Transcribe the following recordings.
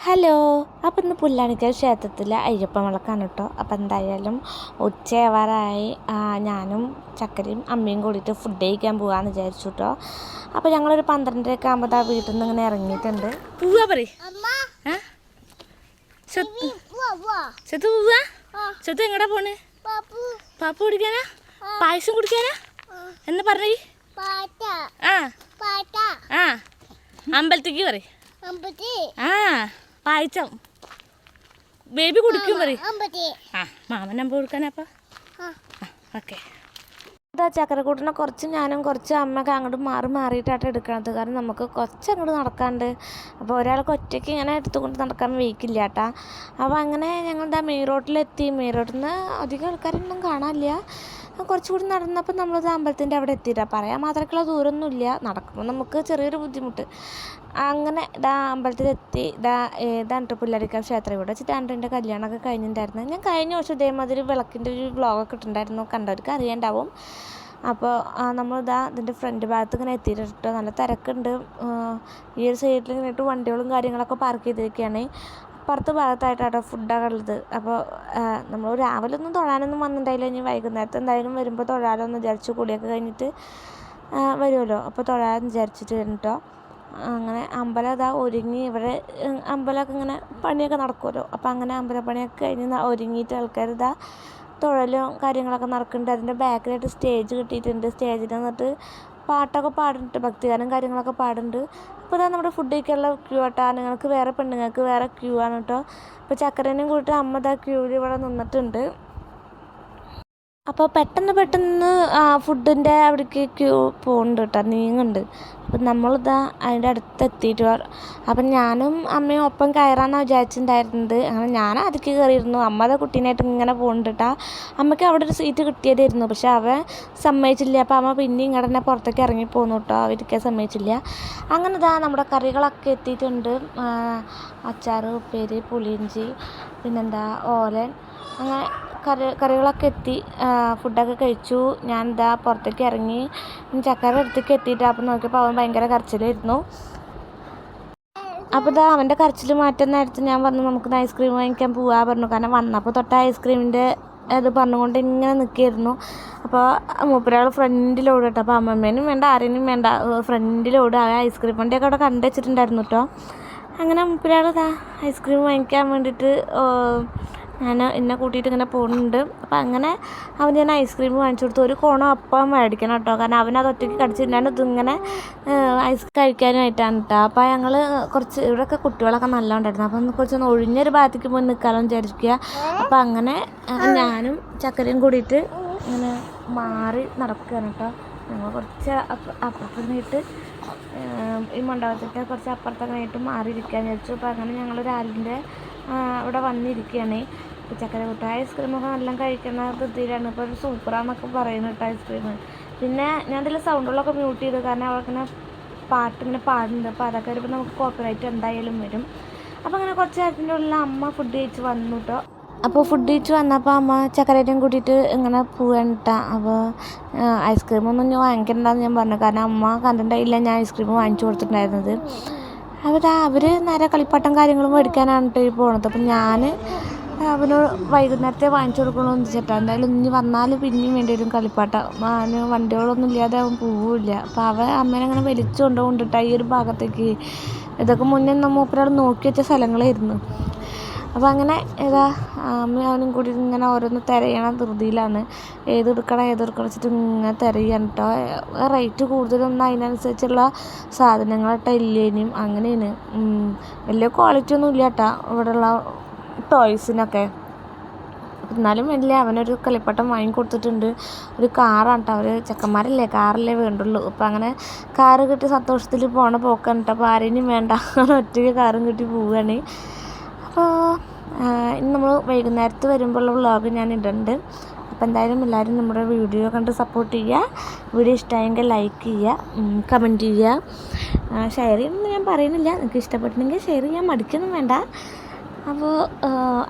Hello. അപ്പം ഇന്ന് പുല്ലാണിക്കൽ ക്ഷേത്രത്തിലെ അയ്യപ്പൻ വിളക്കാണ് കേട്ടോ. അപ്പം എന്തായാലും ഉച്ചയാവാറായി. ഞാനും ചക്കരയും അമ്മയും കൂടിയിട്ട് ഫുഡ് കഴിക്കാൻ പോകാമെന്ന് വിചാരിച്ചു കേട്ടോ. അപ്പോൾ ഞങ്ങളൊരു 12:30 ആകുമ്പോൾ വീട്ടിൽ നിന്ന് ഇങ്ങനെ ഇറങ്ങിയിട്ടുണ്ട്. പോവാ പറ ചെത്തു എങ്ങടാ പോണ്? പാപ്പ കുടിക്കാനാ? പായസം കുടിക്കാനാ എന്ന് പറഞ്ഞേ. ആ അമ്പലത്തേക്ക് പറ. പായസം ബേബി കുടിക്കും പറ. മാമൻ നമ്പർ കൊടുക്കാനപ്പാ. ഓക്കെ. ഇതാ ചക്കരക്കൂട്ടിനെ കുറച്ച് ഞാനും കുറച്ച് അമ്മയൊക്കെ അങ്ങോട്ട് മാറിയിട്ടാണ് എടുക്കണത്. കാരണം നമുക്ക് കുറച്ച് അങ്ങോട്ട് നടക്കാണ്ട്. അപ്പോൾ ഒരാൾക്ക് ഒറ്റയ്ക്ക് ഇങ്ങനെ എടുത്തുകൊണ്ട് നടക്കാൻ വയ്ക്കില്ല കേട്ടാ. അപ്പോൾ അങ്ങനെ ഞങ്ങൾ ഇതാ മെയിൻ റോഡിലെത്തി. മെയിൻ റോഡിൽ നിന്ന് അധികം ആൾക്കാരൊന്നും കാണാനില്ല. കുറച്ചുകൂടി നടന്നപ്പോൾ നമ്മളത് അമ്പലത്തിൻ്റെ അവിടെ എത്തിയിട്ടാണ്. പറയാൻ മാത്രമൊക്കെയുള്ള ദൂരമൊന്നുമില്ല. നടക്കുമ്പോൾ നമുക്ക് ചെറിയൊരു ബുദ്ധിമുട്ട്. അങ്ങനെ ഇതാ അമ്പലത്തിലെത്തി. ഇതാണ് പുല്ലാരിക്കാവ് ക്ഷേത്രം. ഇവിടെ വെച്ചിട്ടാണ് എൻ്റെ കല്യാണമൊക്കെ കഴിഞ്ഞിട്ടുണ്ടായിരുന്നു. ഞാൻ കഴിഞ്ഞ വർഷം ഇതേമാതിരി വിളക്കിൻ്റെ ഒരു വ്ളോഗൊക്കെ ഇട്ടിട്ടുണ്ടായിരുന്നു. കണ്ടവർക്ക് അറിയാണ്ടാവും. അപ്പോൾ നമ്മളിതാ ഇതിൻ്റെ ഫ്രണ്ട് ഭാഗത്ത് ഇങ്ങനെ എത്തിയിട്ടോ. നല്ല തിരക്കുണ്ട്. ഈ ഒരു സൈഡിൽ ഇങ്ങനെയിട്ട് വണ്ടികളും കാര്യങ്ങളൊക്കെ പാർക്ക് ചെയ്തിരിക്കുകയാണ്. അപ്പുറത്ത് ഭാഗത്തായിട്ടാട്ടോ ഫുഡൊക്കെ ഉള്ളത്. അപ്പോൾ നമ്മൾ രാവിലെ ഒന്നും തൊഴാനൊന്നും വന്നിട്ടുണ്ടായില്ല. ഇനി വൈകുന്നേരത്ത് എന്തായാലും വരുമ്പോൾ തൊഴാലോ എന്ന് വിചാരിച്ചു. കൂടിയൊക്കെ കഴിഞ്ഞിട്ട് വരുമല്ലോ. അപ്പോൾ തൊഴാമെന്ന് വിചാരിച്ചിട്ട് കേട്ടോ. അങ്ങനെ അമ്പലം ഇതാ ഒരുങ്ങി. ഇവിടെ അമ്പലമൊക്കെ ഇങ്ങനെ പണിയൊക്കെ നടക്കുമല്ലോ. അപ്പോൾ അങ്ങനെ അമ്പലപ്പണിയൊക്കെ കഴിഞ്ഞ് ഒരുങ്ങിയിട്ട് ആൾക്കാർ ഇതാ തൊഴലും കാര്യങ്ങളൊക്കെ നടക്കുന്നുണ്ട്. അതിൻ്റെ ബാക്കിലായിട്ട് സ്റ്റേജ് കിട്ടിയിട്ടുണ്ട്. സ്റ്റേജിൽ നിന്നിട്ട് പാട്ടൊക്കെ പാടുന്നുണ്ട്. ഭക്തിഗാനം കാര്യങ്ങളൊക്കെ പാടുന്നുണ്ട്. അപ്പോൾ ഇതാ നമ്മുടെ ഫുഡ് കഴിക്കാനുള്ള ക്യൂ ആട്ടോ. ആണുങ്ങൾക്ക് വേറെ പെണ്ണുങ്ങൾക്ക് വേറെ ക്യൂ ആണ് കേട്ടോ. അപ്പോൾ ചക്കരേനെയും കൂട്ടിയിട്ട് അമ്മ ഇതാ ക്യൂവിൽ ഇവിടെ നിന്നിട്ടുണ്ട്. അപ്പോൾ പെട്ടെന്ന് ഫുഡിൻ്റെ അവിടേക്ക് ക്യൂ പോകുന്നുണ്ട് കേട്ടോ. നീങ്ങുന്നുണ്ട്. അപ്പം നമ്മളിതാ അതിൻ്റെ അടുത്ത് എത്തിയിട്ട്. അപ്പം ഞാനും അമ്മയും ഒപ്പം കയറാമെന്നാണ് വിചാരിച്ചിട്ടുണ്ടായിരുന്നത്. അങ്ങനെ ഞാൻ അതിലേക്ക് കയറിയിരുന്നു. അമ്മ അതാ കുട്ടീനായിട്ട് ഇങ്ങനെ പോകുന്നുണ്ട് കേട്ടോ. അമ്മയ്ക്ക് അവിടെ ഒരു സീറ്റ് കിട്ടിയതായിരുന്നു. പക്ഷെ അവൻ സമ്മതിച്ചില്ല. അപ്പോൾ അമ്മ പിന്നെ ഇങ്ങോട്ട് തന്നെ പുറത്തേക്ക് ഇറങ്ങിപ്പോന്നു കേട്ടോ. അവരിക്കാൻ സമ്മതിച്ചില്ല. അങ്ങനെ ഇതാ നമ്മുടെ കറികളൊക്കെ എത്തിയിട്ടുണ്ട്. അച്ചാർ, ഉപ്പേരി, പുളിയിഞ്ചി, പിന്നെന്താ ഓലൻ, അങ്ങനെ കറികളൊക്കെ എത്തി. ഫുഡൊക്കെ കഴിച്ചു. ഞാൻ ഇതാ പുറത്തേക്ക് ഇറങ്ങി. ചക്കര അടുത്തേക്ക് എത്തിയിട്ട് അപ്പം നോക്കിയപ്പോൾ അവൻ ഭയങ്കര കരച്ചിലായിരുന്നു. അപ്പോൾ ഇതാ അവൻ്റെ കരച്ചിൽ മാറ്റാൻ നേരത്ത് ഞാൻ പറഞ്ഞു നമുക്ക് ഐസ്ക്രീം വാങ്ങിക്കാൻ പോവാ പറഞ്ഞു. കാരണം വന്നപ്പോൾ തൊട്ട് ഐസ്ക്രീമിൻ്റെ ഇത് പറഞ്ഞുകൊണ്ട് ഇങ്ങനെ നിൽക്കുകയായിരുന്നു. അപ്പോൾ മൂപ്പരാൾ ഫ്രണ്ടിലോട് കേട്ടോ. അപ്പോൾ അമ്മമ്മേനും വേണ്ട ആരെയും വേണ്ട, ഫ്രണ്ടിലോട് ആ ഐസ്ക്രീം വണ്ടിയൊക്കെ അവിടെ കണ്ടു വെച്ചിട്ടുണ്ടായിരുന്നു കേട്ടോ. അങ്ങനെ മൂപ്പരാൾ ഇതാ ഐസ്ക്രീം വാങ്ങിക്കാൻ വേണ്ടിയിട്ട് ഞാൻ എന്നെ കൂട്ടിയിട്ട് ഇങ്ങനെ പോകുന്നുണ്ട്. അപ്പോൾ അങ്ങനെ അവന് ഞാൻ ഐസ്ക്രീം വാങ്ങിച്ചു കൊടുത്തു. ഒരു കോണം അപ്പം മേടിക്കണം കേട്ടോ. കാരണം അവനത് ഒറ്റയ്ക്ക് കടിച്ചിട്ടുണ്ടായിരുന്നു. ഇതിങ്ങനെ ഐസ് കഴിക്കാനായിട്ടാണ് കേട്ടോ. അപ്പോൾ ഞങ്ങൾ കുറച്ച് ഇവിടെയൊക്കെ കുട്ടികളൊക്കെ നല്ല ഉണ്ടായിരുന്നു. അപ്പം കുറച്ചൊന്ന് ഒഴിഞ്ഞൊരു ഭാഗത്തേക്ക് പോയി നിൽക്കാമെന്ന് വിചാരിക്കുക. അപ്പോൾ അങ്ങനെ ഞാനും ചക്കരയും കൂടിയിട്ട് ഇങ്ങനെ മാറി നടക്കുകയാണ് കേട്ടോ. ഞങ്ങൾ കുറച്ച് അപ്പുറത്തിനായിട്ട് ഈ മണ്ഡപത്തിൻ്റെ കുറച്ച് അപ്പുറത്തങ്ങനായിട്ട് മാറിയിരിക്കാമെന്ന് വിചാരിച്ചു. അപ്പോൾ അങ്ങനെ ഞങ്ങൾ ഒരാളിൻ്റെ ഇവിടെ വന്നിരിക്കുകയാണ്. ഇപ്പോൾ ചക്കര കൂട്ട ഐസ്ക്രീമൊക്കെ നല്ല കഴിക്കുന്ന ബുദ്ധിയിലാണ്. ഇപ്പോൾ ഒരു സൂപ്പറാന്നൊക്കെ പറയുന്നു കേട്ടോ ഐസ്ക്രീം. പിന്നെ ഞാൻ ഇതിൽ സൗണ്ടുകളൊക്കെ മ്യൂട്ട് ചെയ്തു. കാരണം അവർക്കിങ്ങനെ പാട്ടിങ്ങനെ പാടുന്നുണ്ട്. അപ്പോൾ അതൊക്കെ വരുമ്പോൾ നമുക്ക് കോപ്പിറൈറ്റ് എന്തായാലും വരും. അപ്പോൾ അങ്ങനെ കുറച്ച് നേരത്തിൻ്റെ ഉള്ളിൽ അമ്മ ഫുഡ് കഴിച്ച് വന്നു കേട്ടോ. അപ്പോൾ ഫുഡ് കഴിച്ച് വന്നപ്പോൾ അമ്മ ചക്കരേറ്റം കൂട്ടിയിട്ട് ഇങ്ങനെ പോവാണ് കേട്ടോ. അപ്പോൾ ഐസ്ക്രീമൊന്നും ഞാൻ വാങ്ങിക്കണ്ടെന്ന് ഞാൻ പറഞ്ഞു. കാരണം അമ്മ കണ്ടിട്ടുണ്ടായില്ല ഞാൻ ഐസ്ക്രീം വാങ്ങിച്ചു കൊടുത്തിട്ടുണ്ടായിരുന്നത്. അപ്പോൾ അവർ നേരെ കളിപ്പാട്ടം കാര്യങ്ങളും മേടിക്കാനാണ് കേട്ടോ ഈ പോണത്. അപ്പം ഞാൻ അവനോട് വൈകുന്നേരത്തെ വാങ്ങിച്ചു കൊടുക്കണമെന്ന് വെച്ചിട്ടാണ്. എന്തായാലും ഇനി വന്നാലും പിന്നെയും വേണ്ടി വരും കളിപ്പാട്ടം. അവന് വണ്ടികളൊന്നും ഇല്ലാതെ അവൻ പോവില്ല. അപ്പോൾ അവൻ അമ്മേനെ അങ്ങനെ വലിച്ചു കൊണ്ടുപോകുന്നുണ്ട് ഈ ഒരു ഭാഗത്തേക്ക്. ഇതൊക്കെ മുന്നേ മൂപ്പരാൾ നോക്കി വെച്ച സ്ഥലങ്ങളായിരുന്നു. അപ്പോൾ അങ്ങനെ അവനും കൂടി ഇങ്ങനെ ഓരോന്ന് തിരയണ ധൃതിയിലാണ്. ഏതെടുക്കണം വെച്ചിട്ട് ഇങ്ങനെ തിരയാണ് കേട്ടോ. റേറ്റ് കൂടുതലൊന്നും അതിനനുസരിച്ചുള്ള സാധനങ്ങൾ കേട്ടോ ഇല്ലേനും. അങ്ങനെയാണ്. വലിയ ക്വാളിറ്റി ഒന്നും ഇല്ല കേട്ടോ ഇവിടെയുള്ള ടോയ്സിനൊക്കെ. എന്നാലും വലിയ അവനൊരു കളിപ്പാട്ടം വാങ്ങിക്കൊടുത്തിട്ടുണ്ട്. ഒരു കാറാണ് കേട്ടോ. അവർ ചെക്കന്മാരല്ലേ കാറല്ലേ വേണ്ടുള്ളൂ. അപ്പോൾ അങ്ങനെ കാറ് കിട്ടി സന്തോഷത്തിൽ പോണ പോക്കാണ് കേട്ടോ. അപ്പോൾ ആരെയും വേണ്ട ഒറ്റയ്ക്ക് കാറും കിട്ടി പോവുകയാണ്. അപ്പോൾ ഇനി നമ്മൾ വൈകുന്നേരത്ത് വരുമ്പോഴുള്ള വ്ളോഗ് ഞാൻ ഇടുന്നുണ്ട്. അപ്പോൾ എന്തായാലും എല്ലാവരും നമ്മുടെ വീഡിയോ കണ്ട് സപ്പോർട്ട് ചെയ്യുക. വീഡിയോ ഇഷ്ടമായെങ്കിൽ ലൈക്ക് ചെയ്യുക, കമൻറ്റ് ചെയ്യുക, ഷെയർ ചെയ്യുമെന്ന് ഞാൻ പറയുന്നില്ല. നിങ്ങൾക്ക് ഇഷ്ടപ്പെട്ടിട്ടുണ്ടെങ്കിൽ ഷെയർ ചെയ്യാൻ മടിക്കൊന്നും വേണ്ട. അപ്പോൾ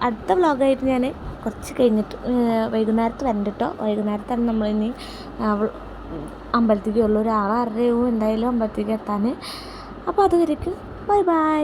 അടുത്ത വ്ളോഗായിട്ട് ഞാൻ കുറച്ച് കഴിഞ്ഞിട്ട് വൈകുന്നേരത്ത് വരണ്ട കേട്ടോ. വൈകുന്നേരത്താണ് നമ്മളിനി അമ്പലത്തേക്ക് ഉള്ളൂ. ഒരു 6:30 എന്തായാലും അമ്പലത്തേക്ക് എത്താൻ. അപ്പോൾ അതുവരേക്കും ബൈ.